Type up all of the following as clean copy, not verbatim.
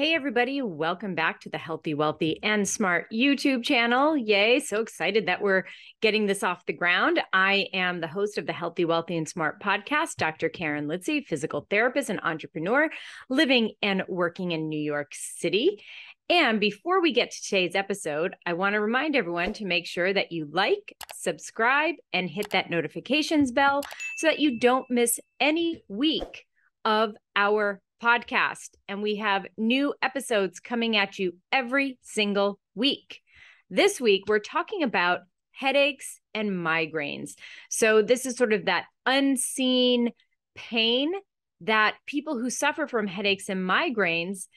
Hey, everybody. Welcome back to the Healthy, Wealthy, and Smart YouTube channel. Yay. So excited that we're getting this off the ground. I am the host of the Healthy, Wealthy, and Smart podcast, Dr. Karen Litzy, physical therapist and entrepreneur living and working in New York City. And before we get to today's episode, I want to remind everyone to make sure that you like, subscribe, and hit that notifications bell so that you don't miss any week of our podcast. And we have new episodes coming at you every single week. This week, we're talking about headaches and migraines. So this is sort of that unseen pain that people who suffer from headaches and migraines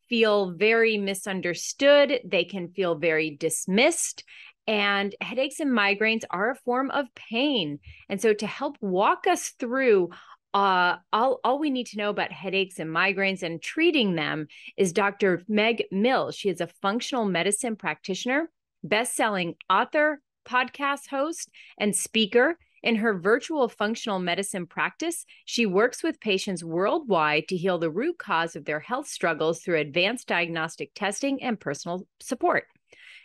feel very misunderstood. They can feel very dismissed. And headaches and migraines are a form of pain. And so to help walk us through all we need to know about headaches and migraines and treating them is Dr. Meg Mill. She is a functional medicine practitioner, best-selling author, podcast host, and speaker. In her virtual functional medicine practice, she works with patients worldwide to heal the root cause of their health struggles through advanced diagnostic testing and personal support.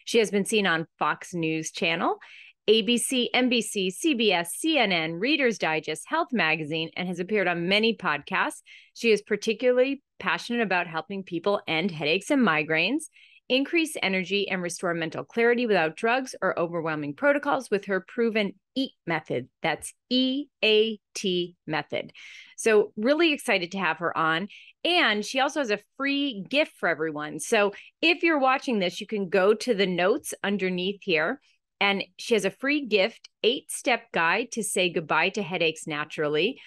She has been seen on Fox News Channel, ABC, NBC, CBS, CNN, Reader's Digest, Health Magazine, and has appeared on many podcasts. She is particularly passionate about helping people end headaches and migraines, increase energy, and restore mental clarity without drugs or overwhelming protocols with her proven EAT method. That's EAT method. So really excited to have her on. And she also has a free gift for everyone. So if you're watching this, you can go to the notes underneath here. And she has a free gift, 8-step guide to say goodbye to headaches naturally.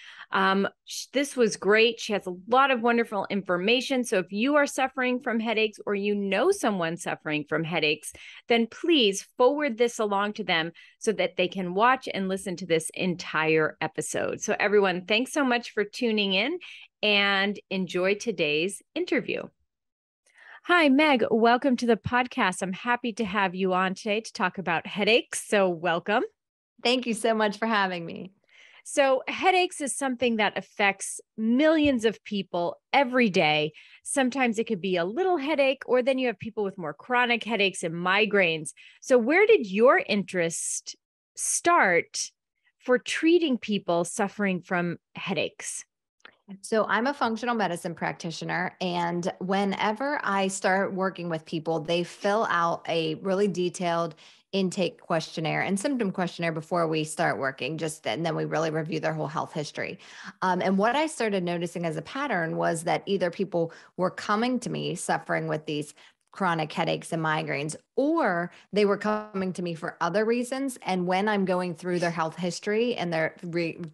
This was great. She has a lot of wonderful information. So if you are suffering from headaches or you know someone suffering from headaches, then please forward this along to them so that they can watch and listen to this entire episode. So everyone, thanks so much for tuning in and enjoy today's interview. Hi, Meg. Welcome to the podcast. I'm happy to have you on today to talk about headaches. So welcome. Thank you so much for having me. So headaches is something that affects millions of people every day. Sometimes it could be a little headache, or then you have people with more chronic headaches and migraines. So where did your interest start for treating people suffering from headaches? So I'm a functional medicine practitioner, and whenever I start working with people, they fill out a really detailed intake questionnaire and symptom questionnaire before we start working, and then we really review their whole health history. And what I started noticing as a pattern was that either people were coming to me suffering with these chronic headaches and migraines, or they were coming to me for other reasons. And when I'm going through their health history and they're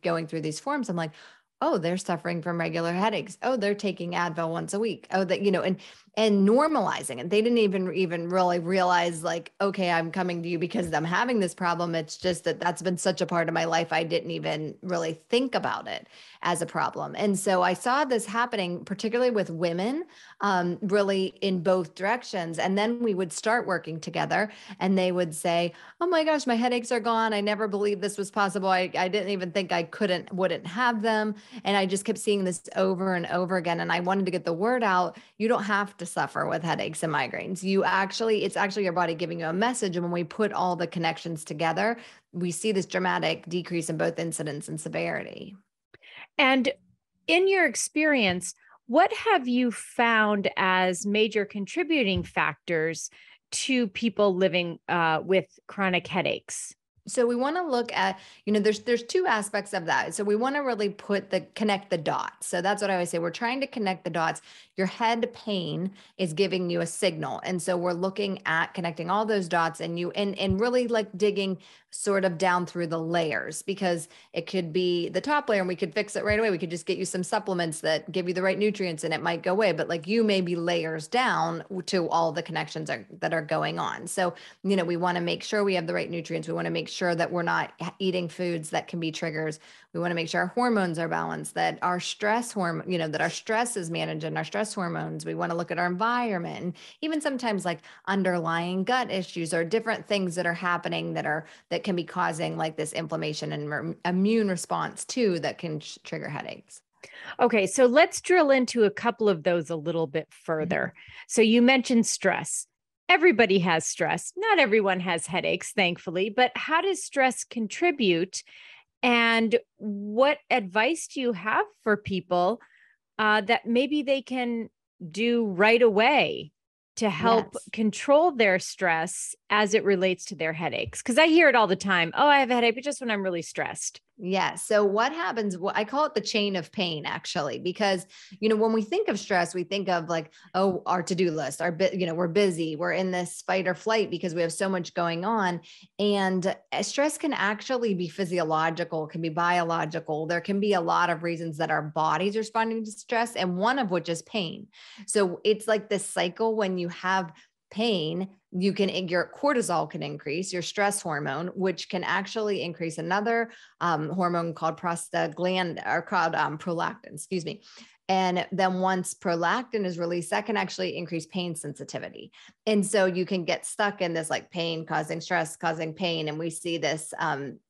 going through these forms, I'm like, oh, they're suffering from regular headaches. Oh, they're taking Advil once a week. Oh, that, and normalizing it. They didn't even really realize like, okay, I'm coming to you because I'm having this problem. It's just that that's been such a part of my life. I didn't even really think about it as a problem. And so I saw this happening, particularly with women, really in both directions. And then we would start working together and they would say, oh my gosh, my headaches are gone. I never believed this was possible. I didn't even think I wouldn't have them. And I just kept seeing this over and over again. And I wanted to get the word out. You don't have to suffer with headaches and migraines. It's actually your body giving you a message. And when we put all the connections together, we see this dramatic decrease in both incidence and severity. And in your experience, what have you found as major contributing factors to people living with chronic headaches? So we want to look at, there's two aspects of that. So we want to really connect the dots. So that's what I always say. We're trying to connect the dots. Your head pain is giving you a signal. And so we're looking at connecting all those dots and really like digging sort of down through the layers, because it could be the top layer and we could fix it right away. We could just get you some supplements that give you the right nutrients and it might go away. But like you may be layers down to all the connections that are going on. So, we want to make sure we have the right nutrients. We want to make sure that we're not eating foods that can be triggers. We want to make sure our hormones are balanced, that our stress hormone, that our stress is managed and our stress hormones. We want to look at our environment, and even sometimes like underlying gut issues or different things that are happening that can be causing like this inflammation and immune response too that can trigger headaches. Okay, so let's drill into a couple of those a little bit further. So you mentioned stress. Everybody has stress. Not everyone has headaches, thankfully, but how does stress contribute? And what advice do you have for people that maybe they can do right away to help Yes. control their stress as it relates to their headaches? Because I hear it all the time. Oh, I have a headache, but just when I'm really stressed. Yeah. So what happens? I call it the chain of pain, actually, because, when we think of stress, we think of like, oh, our to-do list, we're busy, we're in this fight or flight because we have so much going on. And stress can actually be physiological, can be biological. There can be a lot of reasons that our body's responding to stress, and one of which is pain. So it's like this cycle. When you have pain, your cortisol can increase, your stress hormone, which can actually increase another hormone called prolactin, excuse me. And then once prolactin is released, that can actually increase pain sensitivity. And so you can get stuck in this like pain causing stress, causing pain. And we see this,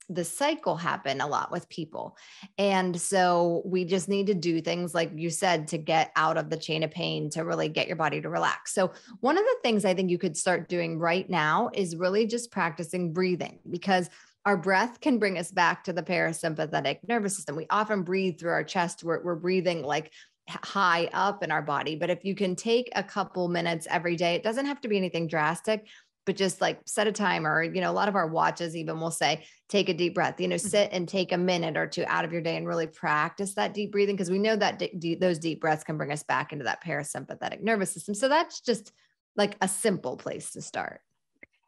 the cycle happen a lot with people. And so we just need to do things like you said to get out of the chain of pain, to really get your body to relax. So one of the things I think you could start doing right now is really just practicing breathing, because our breath can bring us back to the parasympathetic nervous system. We often breathe through our chest. We're breathing like high up in our body. But if you can take a couple minutes every day, it doesn't have to be anything drastic, but just like set a timer. A lot of our watches even will say, take a deep breath, sit and take a minute or two out of your day and really practice that deep breathing. Because we know that those deep breaths can bring us back into that parasympathetic nervous system. So that's just like a simple place to start.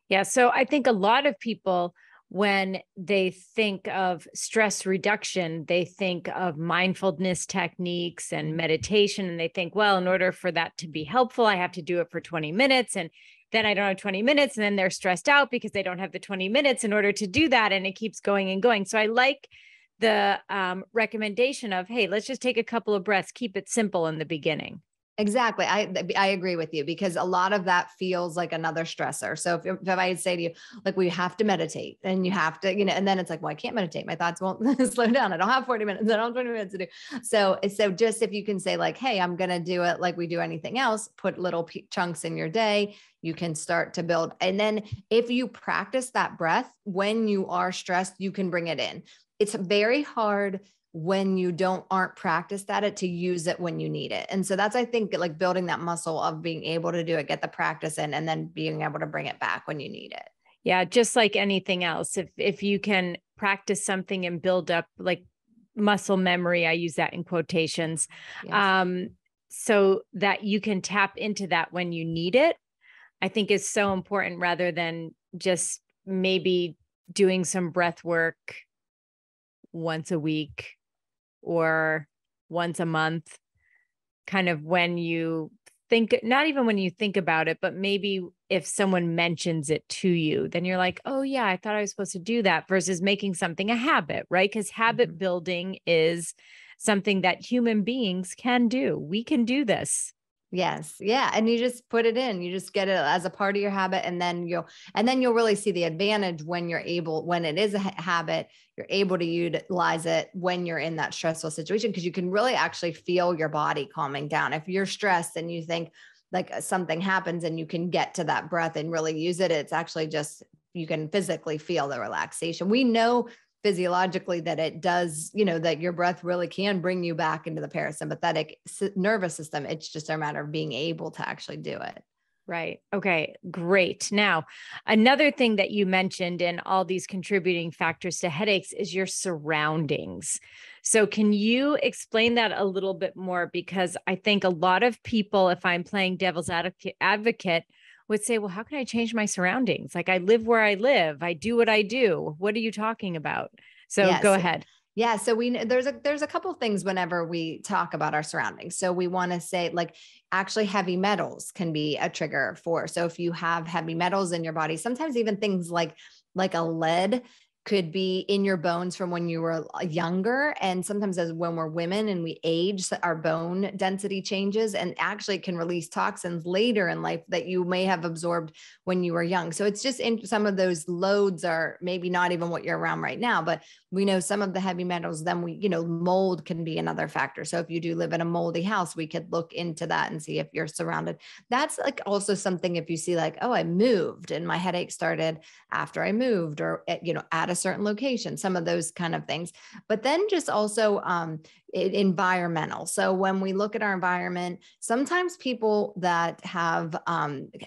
Yeah. So I think a lot of people, when they think of stress reduction, they think of mindfulness techniques and meditation. And they think, well, in order for that to be helpful, I have to do it for 20 minutes. And then I don't have 20 minutes. And then they're stressed out because they don't have the 20 minutes in order to do that. And it keeps going and going. So I like the recommendation of, hey, let's just take a couple of breaths, keep it simple in the beginning. Exactly. I agree with you, because a lot of that feels like another stressor. So if I say to you, like, we have to meditate and you have to, and then it's like, well, I can't meditate. My thoughts won't slow down. I don't have 40 minutes. I don't have 20 minutes to do. So just if you can say like, hey, I'm going to do it like we do anything else, put little chunks in your day, you can start to build. And then if you practice that breath, when you are stressed, you can bring it in. It's very hard when you aren't practiced at it to use it when you need it. And so that's, I think, like building that muscle of being able to do it, get the practice in, and then being able to bring it back when you need it. Yeah. Just like anything else, if you can practice something and build up like muscle memory, I use that in quotations, Yes. so that you can tap into that when you need it, I think is so important, rather than just maybe doing some breath work once a week or once a month, kind of when you think, not even when you think about it, but maybe if someone mentions it to you, then you're like, oh yeah, I thought I was supposed to do that, versus making something a habit, right? Because habit building is something that human beings can do. We can do this. Yes. Yeah. And you just put it in, you just get it as a part of your habit. And then you'll really see the advantage when when it is a habit, you're able to utilize it when you're in that stressful situation, because you can really actually feel your body calming down. If you're stressed and you think like something happens and you can get to that breath and really use it, it's actually just, you can physically feel the relaxation. We know physiologically that it does, that your breath really can bring you back into the parasympathetic nervous system. It's just a matter of being able to actually do it. Right. Okay, great. Now, another thing that you mentioned in all these contributing factors to headaches is your surroundings. So, can you explain that a little bit more? Because I think a lot of people, if I'm playing devil's advocate, would say, well, how can I change my surroundings? Like, I live where I live, I do what I do. What are you talking about? So, go Yes. ahead. Yeah. So there's a couple of things whenever we talk about our surroundings. So we want to say, like, actually heavy metals can be a trigger for. So if you have heavy metals in your body, sometimes even things like a lead could be in your bones from when you were younger. And sometimes as when we're women and we age, our bone density changes and actually can release toxins later in life that you may have absorbed when you were young. So it's just some of those loads are maybe not even what you're around right now, but we know some of the heavy metals, then mold can be another factor. So if you do live in a moldy house, we could look into that and see if you're surrounded. That's like also something if you see like, oh, I moved and my headache started after I moved or at a certain location, some of those kind of things. But then just also environmental. So when we look at our environment, sometimes people that have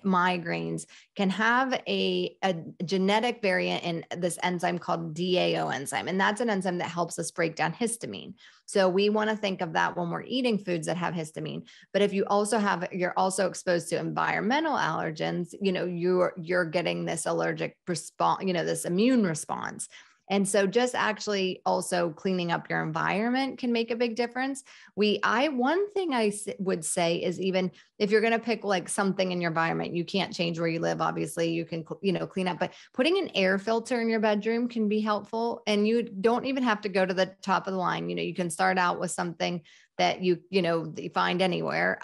migraines can have a genetic variant in this enzyme called DAO enzyme. And that's an enzyme that helps us break down histamine. So we want to think of that when we're eating foods that have histamine. But if you also you're also exposed to environmental allergens, you're getting this allergic response, this immune response. And so just actually also cleaning up your environment can make a big difference. One thing I would say is even if you're going to pick like something in your environment, you can't change where you live. Obviously you can, clean up, but putting an air filter in your bedroom can be helpful. And you don't even have to go to the top of the line. You can start out with something that you find anywhere.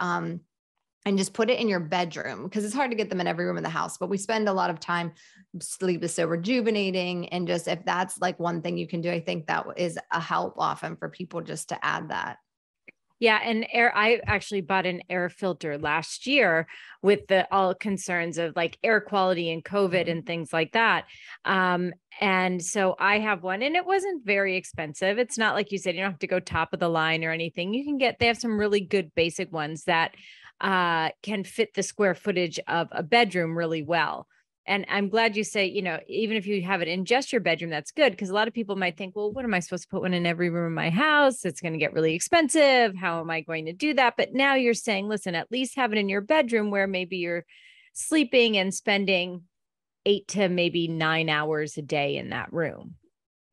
And just put it in your bedroom because it's hard to get them in every room of the house, but we spend a lot of time. Sleep is so rejuvenating. And just, if that's like one thing you can do, I think that is a help often for people just to add that. Yeah. And I actually bought an air filter last year with all concerns of like air quality and COVID and things like that. And so I have one and it wasn't very expensive. It's not like you said, you don't have to go top of the line or anything. They have some really good basic ones that can fit the square footage of a bedroom really well. And I'm glad you say, even if you have it in just your bedroom, that's good. Because a lot of people might think, well, what am I supposed to put one in every room of my house? It's going to get really expensive. How am I going to do that? But now you're saying, listen, at least have it in your bedroom where maybe you're sleeping and spending 8 to maybe 9 hours a day in that room.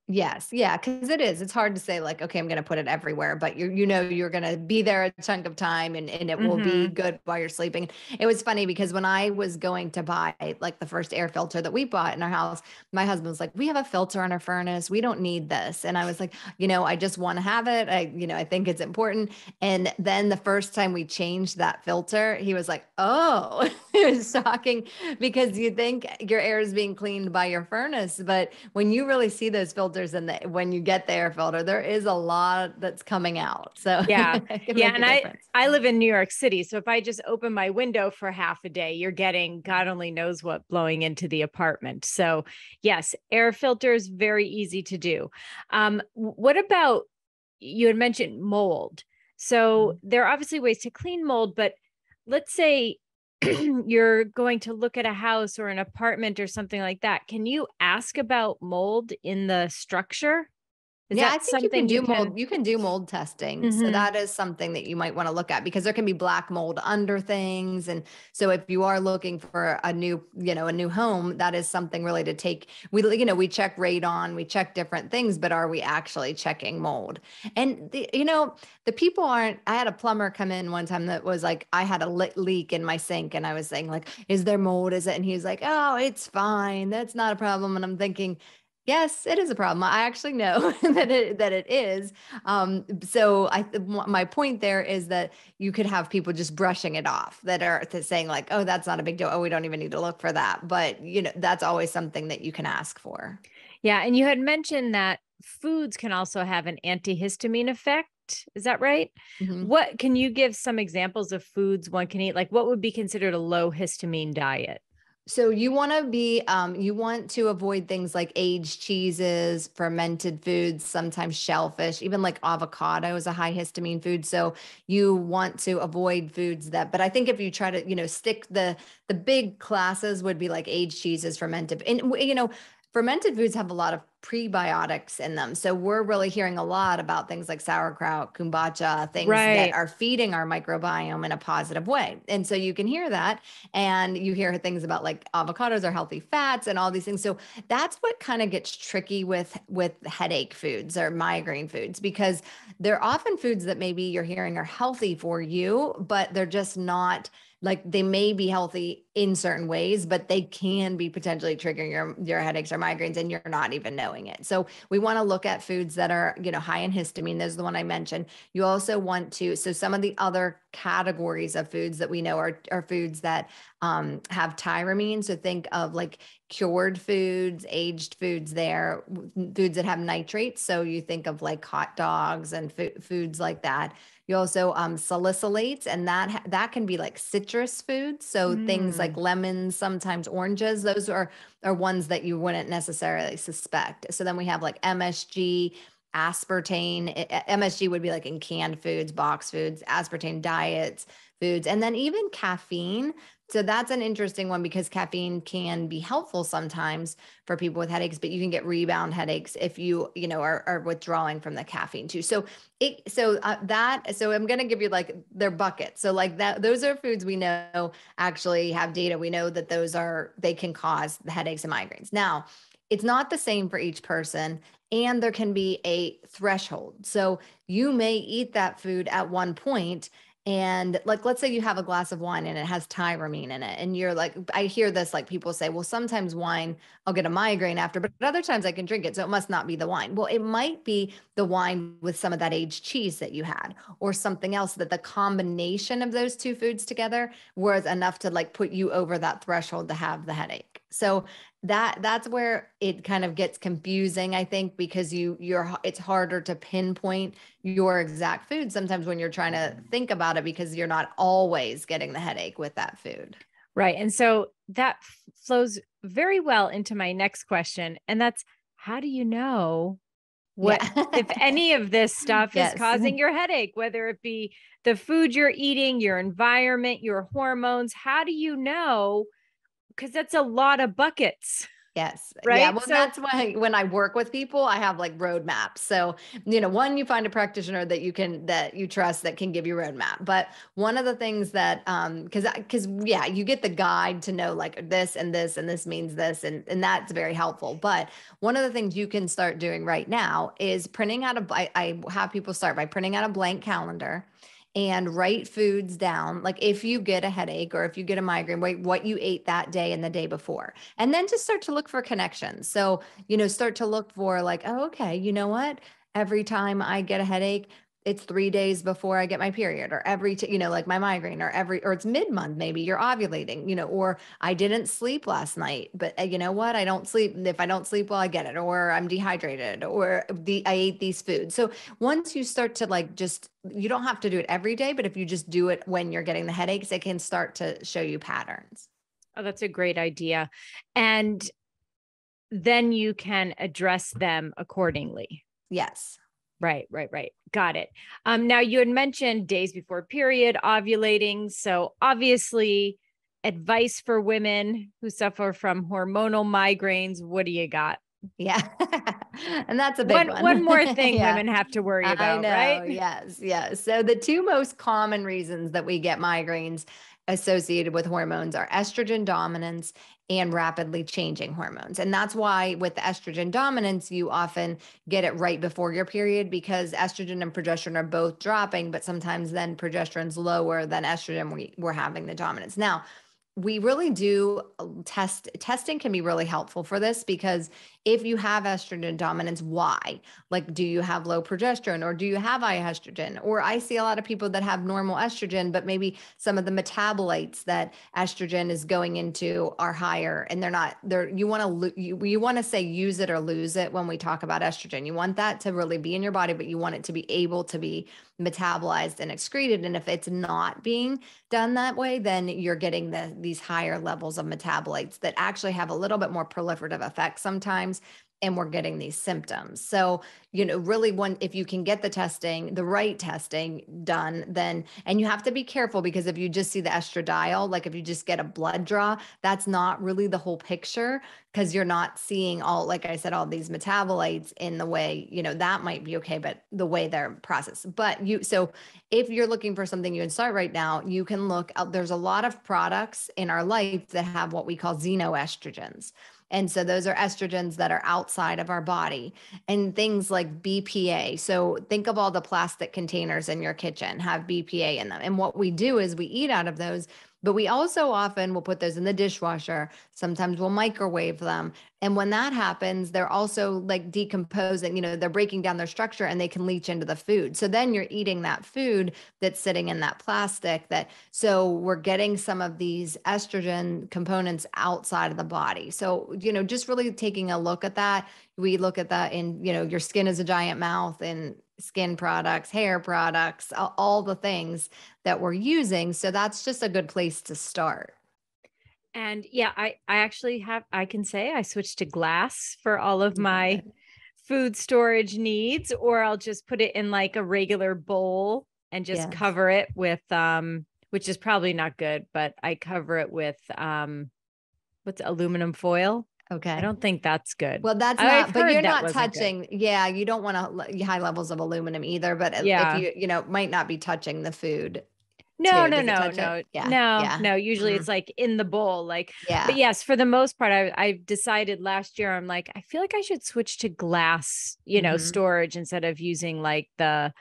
Yes. Yeah. Cause it's hard to say like, okay, I'm going to put it everywhere, but you're going to be there a chunk of time and it will be good while you're sleeping. It was funny because when I was going to buy like the first air filter that we bought in our house, my husband was like, we have a filter on our furnace. We don't need this. And I was like, I just want to have it. I think it's important. And then the first time we changed that filter, he was like, oh, it was shocking because you think your air is being cleaned by your furnace. But when you really see those filters and when you get the air filter, there is a lot that's coming out. So yeah. And I live in New York City. So if I just open my window for half a day, you're getting God only knows what blowing into the apartment. So yes, air filters, very easy to do. What about, you had mentioned mold. So there are obviously ways to clean mold, but let's say you're going to look at a house or an apartment or something like that. Can you ask about mold in the structure? I think you can do mold. You can do mold testing. So that is something that you might want to look at because there can be black mold under things. And so if you are looking for a new home, that is something really to take. We check radon, we check different things, but are we actually checking mold? And the people aren't. I had a plumber come in one time that was like, I had a leak in my sink, and I was saying like, is there mold? Is it? And he's like, oh, it's fine. That's not a problem. And I'm thinking, yes, it is a problem. I actually know that it is. So my point there is that you could have people just brushing it off that are saying like, oh, that's not a big deal. Oh, we don't even need to look for that. But that's always something that you can ask for. Yeah. And you had mentioned that foods can also have an antihistamine effect. Is that right? What can you give some examples of foods one can eat? Like what would be considered a low histamine diet? So you want to avoid things like aged cheeses, fermented foods, sometimes shellfish, even like avocado is a high histamine food. So you want to avoid foods but I think if you try to, stick the big classes would be like aged cheeses, fermented, and fermented foods have a lot of prebiotics in them. So we're really hearing a lot about things like sauerkraut, kombucha, things that are feeding our microbiome in a positive way. And so you can hear that. And you hear things about like avocados are healthy fats and all these things. So that's what kind of gets tricky with headache foods or migraine foods, because they're often foods that maybe you're hearing are healthy for you, but they're just not. Like they may be healthy in certain ways, but they can be potentially triggering your headaches or migraines and you're not even knowing it. So we want to look at foods that are, high in histamine. There's the one I mentioned. You also want to, so some of the other categories of foods that we know are foods that have tyramine. So think of like cured foods, aged foods there, foods that have nitrates. So you think of like hot dogs and foods like that. You also salicylates, and that can be like citrus foods. So things like lemons, sometimes oranges. Those are ones that you wouldn't necessarily suspect. So then we have like MSG, aspartame. MSG would be like in canned foods, box foods, aspartame diets, foods, and then even caffeine. So that's an interesting one because caffeine can be helpful sometimes for people with headaches, but you can get rebound headaches if you are withdrawing from the caffeine too. So I'm going to give you like their buckets. So like that, those are foods we know actually have data. We know that they can cause the headaches and migraines. Now, it's not the same for each person, and there can be a threshold. So you may eat that food at one point, and like, let's say you have a glass of wine and it has tyramine in it. And you're like, I hear this, like people say, well, sometimes wine, I'll get a migraine after, but other times I can drink it. So it must not be the wine. Well, it might be the wine with some of that aged cheese that you had, or something else that the combination of those two foods together was enough to like put you over that threshold to have the headache. So that's where it kind of gets confusing, I think, because it's harder to pinpoint your exact food sometimes when you're trying to think about it, because you're not always getting the headache with that food. Right. And so that flows very well into my next question. And that's, how do you know what, if any of this stuff is causing your headache, whether it be the food you're eating, your environment, your hormones? How do you know? Because that's a lot of buckets. Yes. Right. Yeah. Well, that's why when I work with people, I have like roadmaps. So, one, you find a practitioner that you trust that can give you a roadmap. But one of the things that, cause yeah, you get the guide to know like this and this, and this means this, and that's very helpful. But one of the things you can start doing right now is printing out I have people start by printing out a blank calendar and write foods down. Like if you get a headache or if you get a migraine, what you ate that day and the day before, and then just start to look for connections. So, start to look for like, oh, okay, you know what? Every time I get a headache, it's 3 days before I get my period, or like my migraine, or it's mid-month, maybe you're ovulating, or I didn't sleep last night, but you know what? I don't sleep. If I don't sleep well, I get it, or I'm dehydrated, or I ate these foods. So once you start to like, you don't have to do it every day, but if you just do it when you're getting the headaches, it can start to show you patterns. Oh, that's a great idea. And then you can address them accordingly. Yes. Right. Got it. Now you had mentioned days before period, ovulating. So obviously advice for women who suffer from hormonal migraines. What do you got? Yeah. And that's a big one. One more thing women have to worry about, right? Yes. Yes. So the two most common reasons that we get migraines associated with hormones are estrogen dominance and rapidly changing hormones. And that's why with the estrogen dominance, you often get it right before your period, because estrogen and progesterone are both dropping, but sometimes then progesterone's lower than estrogen. We're having the dominance. Now, we really do testing can be really helpful for this, because if you have estrogen dominance, why? Like, do you have low progesterone, or do you have high estrogen? Or I see a lot of people that have normal estrogen, but maybe some of the metabolites that estrogen is going into are higher, and you want to say use it or lose it when we talk about estrogen. You want that to really be in your body, but you want it to be able to be metabolized and excreted. And if it's not being done that way, then you're getting these higher levels of metabolites that actually have a little bit more proliferative effects sometimes, and we're getting these symptoms. So, really if you can get the right testing done, then, and you have to be careful, because if you just see the estradiol, like if you just get a blood draw, that's not really the whole picture, because you're not seeing like I said, all these metabolites in the way, that might be okay, but the way they're processed. So if you're looking for something you can start right now, you can look out. There's a lot of products in our life that have what we call xenoestrogens. And so those are estrogens that are outside of our body, and things like BPA. So think of all the plastic containers in your kitchen have BPA in them. And what we do is we eat out of those, But we also often will put those in the dishwasher. Sometimes we'll microwave them. And when that happens, they're also like decomposing, they're breaking down their structure and they can leach into the food. So then you're eating that food that's sitting in that plastic so we're getting some of these estrogen components outside of the body. So, just really taking a look at that. We look at that in, your skin is a giant mouth and skin products, hair products, all the things that we're using. So that's just a good place to start. And yeah, I actually I can say I switched to glass for all of my food storage needs, or I'll just put it in like a regular bowl and just cover it with, which is probably not good, but I cover it with, what's aluminum foil. Okay. I don't think that's good. Well, that's not, but you're not touching. Yeah. You don't want high levels of aluminum either, but if you might not be touching the food. No. Yeah. No. Usually it's like in the bowl, but Yeah. yes, for the most part, I decided last year, I'm like, I feel like I should switch to glass, storage instead of using like the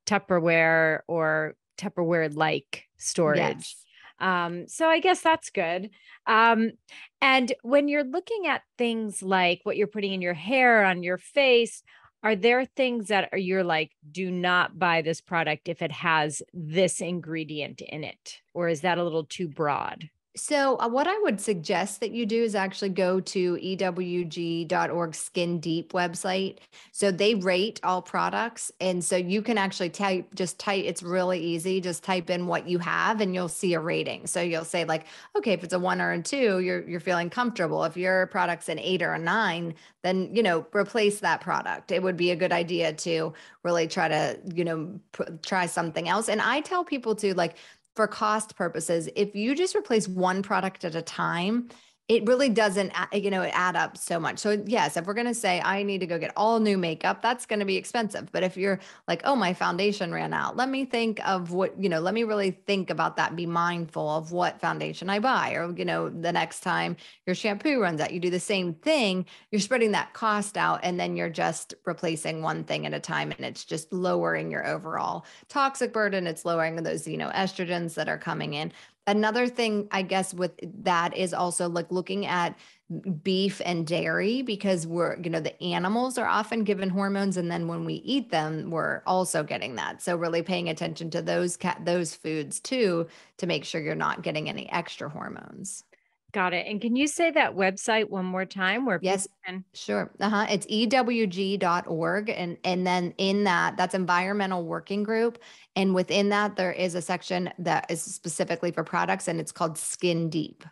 Tupperware or Tupperware-like storage. So I guess that's good. And when you're looking at things like what you're putting in your hair, on your face, are there things that you're like, do not buy this product if it has this ingredient in it? Or is that a little too broad? So what I would suggest that you do is actually go to ewg.org Skin Deep website. So they rate all products. And so you can actually type, it's really easy. Just type in what you have and you'll see a rating. So you'll say like, okay, if it's a 1 or a 2, you're feeling comfortable. If your product's an 8 or a 9, then, replace that product. It would be a good idea to really try to, try something else. And I tell people to like, for cost purposes, if you just replace one product at a time, it really doesn't, add up so much. So yes, if we're going to say I need to go get all new makeup, that's going to be expensive. But if you're like, oh, my foundation ran out, let me think of what, let me really think about that and be mindful of what foundation I buy. Or, the next time your shampoo runs out, you do the same thing. You're spreading that cost out and then you're just replacing one thing at a time. And it's just lowering your overall toxic burden. It's lowering those, estrogens that are coming in. Another thing, I guess, with that is also like looking at beef and dairy, because the animals are often given hormones. And then when we eat them, we're also getting that. So really paying attention to those foods too, to make sure you're not getting any extra hormones. Got it. And can you say that website one more time where yes, people can? Sure. It's ewg.org. And then in that's Environmental Working Group. And within that, there is a section that is specifically for products and it's called Skin Deep.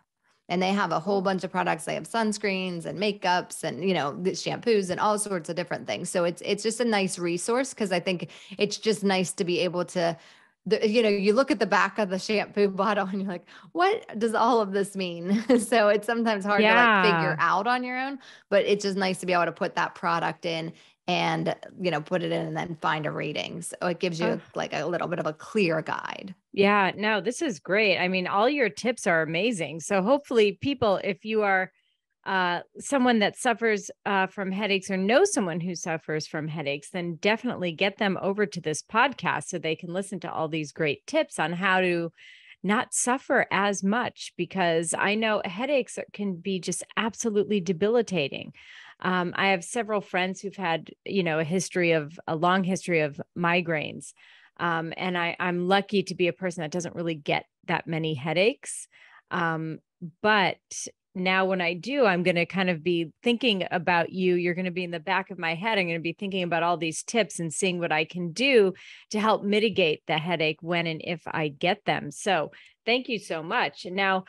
And they have a whole bunch of products. They have sunscreens and makeups and, the shampoos and all sorts of different things. So it's just a nice resource, because I think it's just nice to be able to, you look at the back of the shampoo bottle and you're like, what does all of this mean? So it's sometimes hard to like figure out on your own, but it's just nice to be able to put that product in and, put it in and then find a rating. So it gives you like a little bit of a clear guide. Yeah, no, this is great. I mean, all your tips are amazing. So hopefully people, if you are someone that suffers from headaches or knows someone who suffers from headaches, then definitely get them over to this podcast so they can listen to all these great tips on how to not suffer as much, because I know headaches can be just absolutely debilitating. I have several friends who've had, a long history of migraines. And I'm lucky to be a person that doesn't really get that many headaches. But now when I do, I'm going to kind of be thinking about you. You're going to be in the back of my head. I'm going to be thinking about all these tips and seeing what I can do to help mitigate the headache when and if I get them. So thank you so much. Now,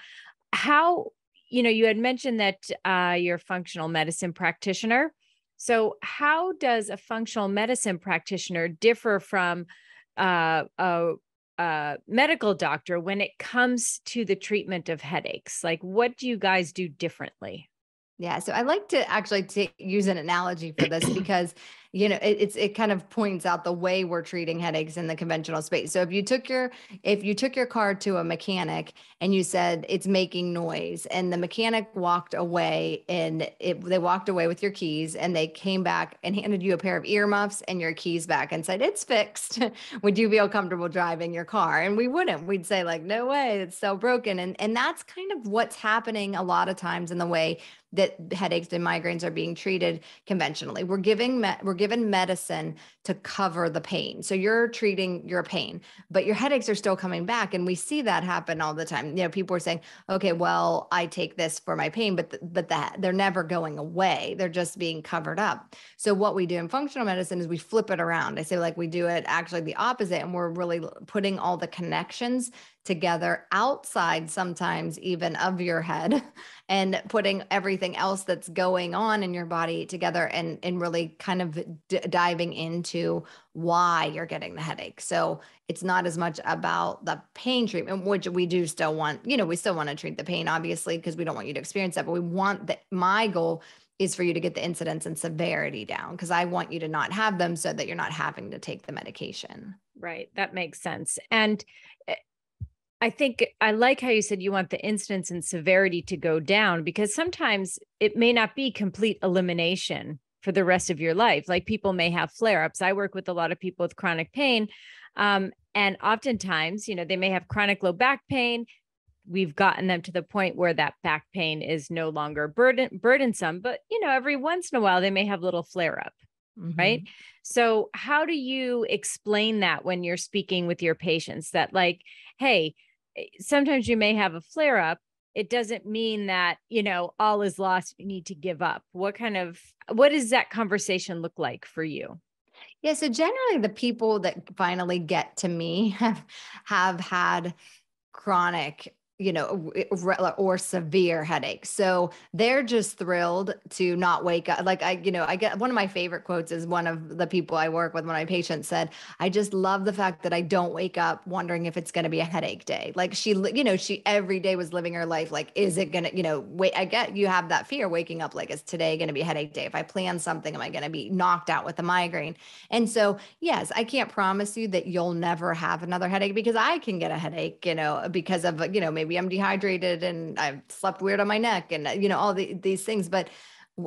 you had mentioned that you're a functional medicine practitioner. So how does a functional medicine practitioner differ from a medical doctor when it comes to the treatment of headaches? Like, what do you guys do differently? Yeah. So I like to actually use an analogy for this because it kind of points out the way we're treating headaches in the conventional space. So if you took your car to a mechanic and you said it's making noise, and the mechanic walked away, and they walked away with your keys, and they came back and handed you a pair of earmuffs and your keys back and said it's fixed, would you feel comfortable driving your car? And we wouldn't. We'd say like, no way, it's so broken. And that's kind of what's happening a lot of times in the way that headaches and migraines are being treated conventionally. We're given medicine to cover the pain. So you're treating your pain, but your headaches are still coming back. And we see that happen all the time. People are saying, okay, well, I take this for my pain, but they're never going away. They're just being covered up. So what we do in functional medicine is we flip it around. I say like we do it actually the opposite. And we're really putting all the connections together outside sometimes even of your head, and putting everything else that's going on in your body together, and really kind of diving into why you're getting the headache. So it's not as much about the pain treatment, which we do still want, we still want to treat the pain, obviously, because we don't want you to experience that, but we want that. My goal is for you to get the incidence and severity down, because I want you to not have them so that you're not having to take the medication. Right. That makes sense. And I think I like how you said you want the incidence and severity to go down, because sometimes it may not be complete elimination for the rest of your life. Like people may have flare-ups. I work with a lot of people with chronic pain. And oftentimes, they may have chronic low back pain. We've gotten them to the point where that back pain is no longer burdensome, but every once in a while they may have a little flare-up. Mm-hmm. Right. So how do you explain that when you're speaking with your patients, that like, hey, sometimes you may have a flare up. It doesn't mean that, all is lost. You need to give up. What does that conversation look like for you? Yeah. So generally the people that finally get to me have had chronic, or severe headaches. So they're just thrilled to not wake up. Like I get one of my favorite quotes is one of the people I work with, one of my patients said, I just love the fact that I don't wake up wondering if it's going to be a headache day. Like she every day was living her life. Like, is it going to, wait, I get you have that fear waking up. Like, is today going to be a headache day? If I plan something, am I going to be knocked out with a migraine? And so, yes, I can't promise you that you'll never have another headache, because I can get a headache, because of, maybe I'm dehydrated and I've slept weird on my neck and, all these things, but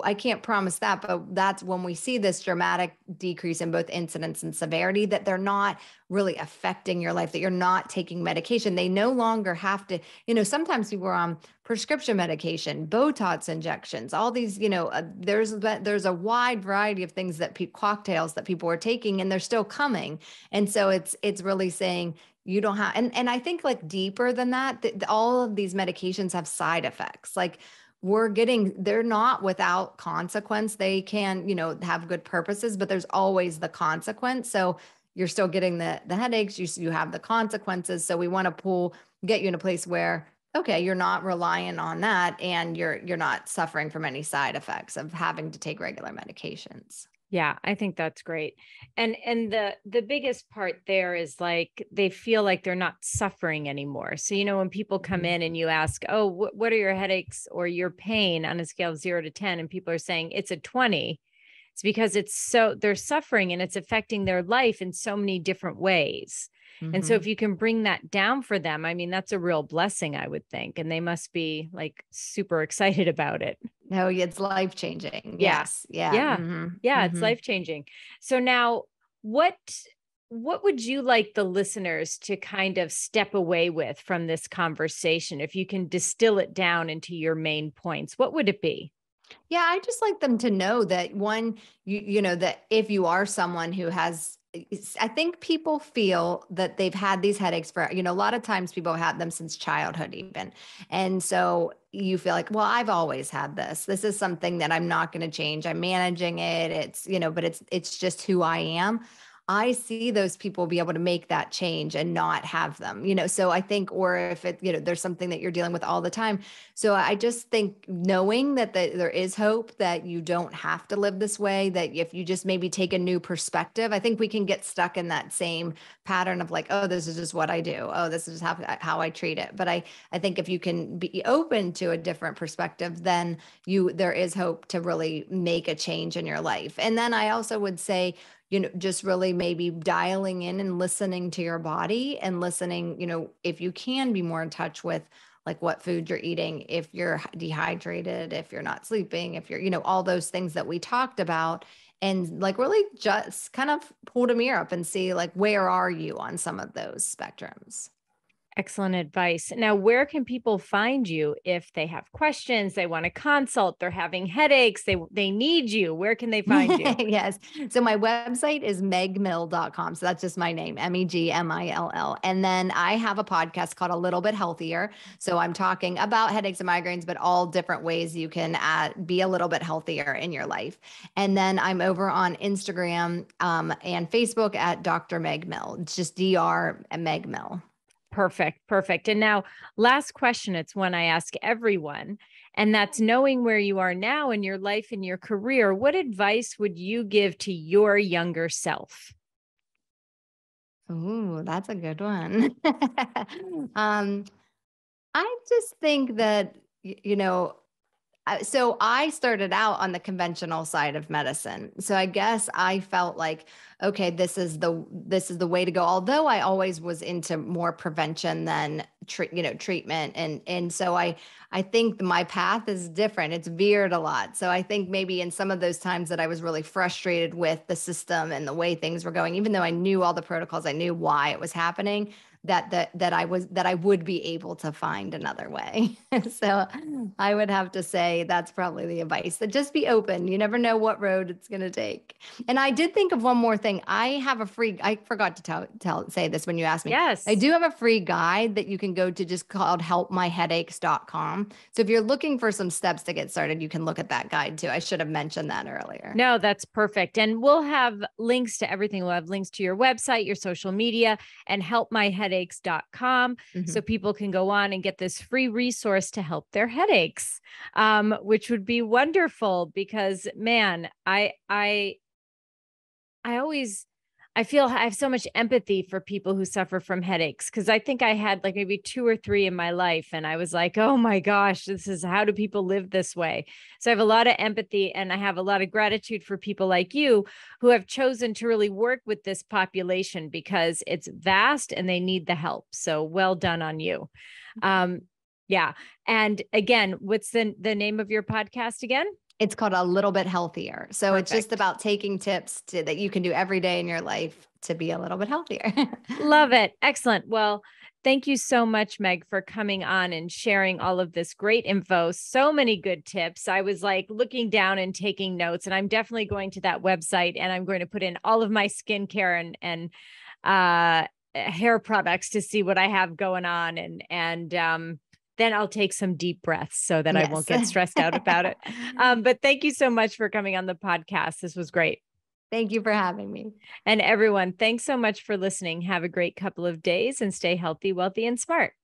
I can't promise that. But that's when we see this dramatic decrease in both incidence and severity, that they're not really affecting your life, that you're not taking medication. They no longer have to, sometimes people are on prescription medication, Botox injections, all these, there's a wide variety of things that cocktails that people are taking, and they're still coming. And so it's really saying, you don't have, and I think like deeper than that, all of these medications have side effects. Like they're not without consequence. They can, have good purposes, but there's always the consequence. So you're still getting the headaches, you have the consequences. So we want to get you in a place where, okay, you're not relying on that, and you're not suffering from any side effects of having to take regular medications. Yeah, I think that's great. And the biggest part there is like, they feel like they're not suffering anymore. So, when people come in and you ask, oh, what are your headaches or your pain on a scale of 0 to 10? And people are saying it's a 20. It's because they're suffering and it's affecting their life in so many different ways. Mm-hmm. And so if you can bring that down for them, I mean, that's a real blessing, I would think. And they must be like super excited about it. No, it's life-changing. Yeah. Yes. Yeah. Yeah. Mm-hmm. Yeah. Mm-hmm. It's life-changing. So now what would you like the listeners to kind of step away with from this conversation? If you can distill it down into your main points, what would it be? Yeah, I just like them to know that that if you are someone who has, I think people feel that they've had these headaches for, a lot of times people have had them since childhood even. And so you feel like, well, I've always had this. This is something that I'm not going to change. I'm managing it. It's, but it's just who I am. I see those people be able to make that change and not have them, so I think, or if it, there's something that you're dealing with all the time. So I just think knowing that there is hope, that you don't have to live this way, that if you just maybe take a new perspective, I think we can get stuck in that same pattern of like, oh, this is just what I do. Oh, this is how I treat it. But I think if you can be open to a different perspective, then there is hope to really make a change in your life. And then I also would say, just really maybe dialing in and listening to your body and listening, if you can be more in touch with like what food you're eating, if you're dehydrated, if you're not sleeping, if you're, all those things that we talked about, and like really just kind of pull a mirror up and see like, where are you on some of those spectrums? Excellent advice. Now, where can people find you if they have questions, they want to consult, they're having headaches, they need you? Where can they find you? Yes. So my website is megmill.com. So that's just my name, Megmill. And then I have a podcast called A Little Bit Healthier. So I'm talking about headaches and migraines, but all different ways you can be a little bit healthier in your life. And then I'm over on Instagram and Facebook at Dr. Meg Mill. It's just Dr. Meg Mill. Perfect. Perfect. And now last question. It's one I ask everyone, and that's knowing where you are now in your life and your career. What advice would you give to your younger self? Ooh, that's a good one. I just think that, so I started out on the conventional side of medicine. So I guess I felt like, okay, this is the way to go. Although I always was into more prevention than treatment. And so I think my path is different. It's veered a lot. So I think maybe in some of those times that I was really frustrated with the system and the way things were going, even though I knew all the protocols, I knew why it was happening, that I would be able to find another way. So I would have to say that's probably the advice, that just be open. You never know what road it's going to take. And I did think of one more thing. I forgot to say this when you asked me. Yes. I do have a free guide that you can go to, just called helpmyheadaches.com. So if you're looking for some steps to get started, you can look at that guide too. I should have mentioned that earlier. No, that's perfect. And we'll have links to everything. We'll have links to your website, your social media, and helpmyheadaches.com. Mm-hmm. So people can go on and get this free resource to help their headaches, which would be wonderful because, man, I feel I have so much empathy for people who suffer from headaches, because I think I had like maybe 2 or 3 in my life. And I was like, oh my gosh, how do people live this way? So I have a lot of empathy, and I have a lot of gratitude for people like you who have chosen to really work with this population, because it's vast and they need the help. So well done on you. Yeah. And again, what's the name of your podcast again? It's called A Little Bit Healthier. So Perfect. It's just about taking tips that you can do every day in your life to be a little bit healthier. Love it. Excellent. Well, thank you so much, Meg, for coming on and sharing all of this great info. So many good tips. I was like looking down and taking notes, and I'm definitely going to that website, and I'm going to put in all of my skincare and hair products to see what I have going on. And then I'll take some deep breaths so that I won't get stressed out about it. But thank you so much for coming on the podcast. This was great. Thank you for having me. And everyone, thanks so much for listening. Have a great couple of days and stay healthy, wealthy, and smart.